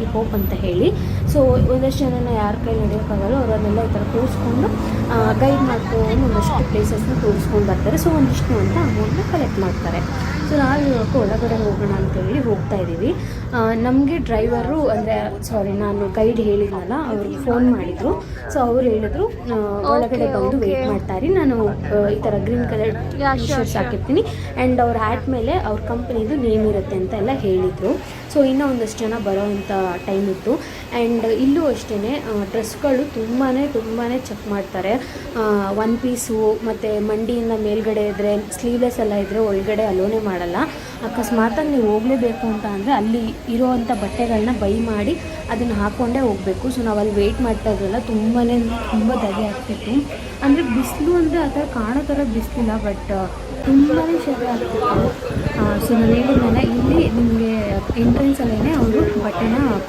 Slip hope ಅಂತ ಹೇಳಿ. So ಒಂದಷ್ಟು ಜನನ ಯಾರ ಕೈ ನಡೆಯೋಕ್ಕಾಗಲ್ಲ ಅವರನ್ನೆಲ್ಲ ಈ ಥರ ತೋರಿಸ್ಕೊಂಡು ಗೈಡ್ ಮಾಡ್ಕೊಂಡು ಒಂದಷ್ಟು ಪ್ಲೇಸಸ್ನ ತೋರಿಸ್ಕೊಂಡು ಬರ್ತಾರೆ. ಸೊ ಒಂದಿಷ್ಟು ಅಂತ ಅಮೌಂಟ್ನ ಕಲೆಕ್ಟ್ ಮಾಡ್ತಾರೆ. ಸೊ ನಾವು ಇವಾಗ ಒಳಗಡೆ ಹೋಗೋಣ ಅಂತೇಳಿ ಹೋಗ್ತಾ ಇದ್ದೀವಿ. ನಮಗೆ ಡ್ರೈವರು ಅಂದರೆ ನಾನು ಗೈಡ್ ಹೇಳಿದ್ನಲ್ಲ, ಅವ್ರಿಗೆ ಫೋನ್ ಮಾಡಿದರು. ಸೊ ಅವ್ರು ಹೇಳಿದ್ರು ಒಳಗಡೆ ಬಂದು ವೆಯ್ಟ್ ಮಾಡ್ತಾರೆ, ನಾನು ಈ ಥರ ಗ್ರೀನ್ ಕಲರ್ ಶರ್ಟ್ಸ್ ಹಾಕಿರ್ತೀನಿ ಆ್ಯಂಡ್ ಅವ್ರ ಹ್ಯಾಟ್ ಮೇಲೆ ಅವ್ರ ಕಂಪ್ನಿದು ನೇಮ್ ಇರುತ್ತೆ ಅಂತ ಎಲ್ಲ ಹೇಳಿದರು. ಸೊ ಇನ್ನೂ ಒಂದಷ್ಟು ಜನ ಬರೋವಂಥ ಟೈಮ್ ಇತ್ತು. ಆ್ಯಂಡ್ ಇಲ್ಲೂ ಅಷ್ಟೇ ಡ್ರೆಸ್ಗಳು ತುಂಬಾ ಚೆಕ್ ಮಾಡ್ತಾರೆ. ಒನ್ ಪೀಸು ಮತ್ತು ಮಂಡಿಯಿಂದ ಮೇಲ್ಗಡೆ ಇದ್ದರೆ ಸ್ಲೀವ್ಲೆಸ್ ಎಲ್ಲ ಇದ್ದರೆ ಒಳಗಡೆ ಅಲೋನೇ ಮಾಡಲ್ಲ. ಅಕಸ್ಮಾತಾಗಿ ನೀವು ಹೋಗಲೇಬೇಕು ಅಂತ ಅಂದರೆ ಅಲ್ಲಿ ಇರೋವಂಥ ಬಟ್ಟೆಗಳನ್ನ ಬೈ ಮಾಡಿ ಅದನ್ನು ಹಾಕ್ಕೊಂಡೇ ಹೋಗಬೇಕು. ಸೊ ನಾವು ಅಲ್ಲಿ ವೆಯ್ಟ್ ಮಾಡ್ತಾ ಇದ್ರಲ್ಲ, ತುಂಬ ಧಗೆ ಆಗ್ತಿತ್ತು. ಅಂದರೆ ಬಿಸಿಲು ಅಂದರೆ ಆ ಥರ ಕಾಣೋ ಥರ ಬಿಸಿಲಿಲ್ಲ, ಬಟ್ ತುಂಬಾ ಶೆಕೆ ಆಗ್ತಿತ್ತು. ಸೊ ನಾನು ಹೇಳಿದ್ನಲ್ಲ, ಇಲ್ಲಿ ನಿಮಗೆ ಎಂಟ್ರೆನ್ಸಲ್ಲೇ ಅವರು ಬಟ್ಟೆನ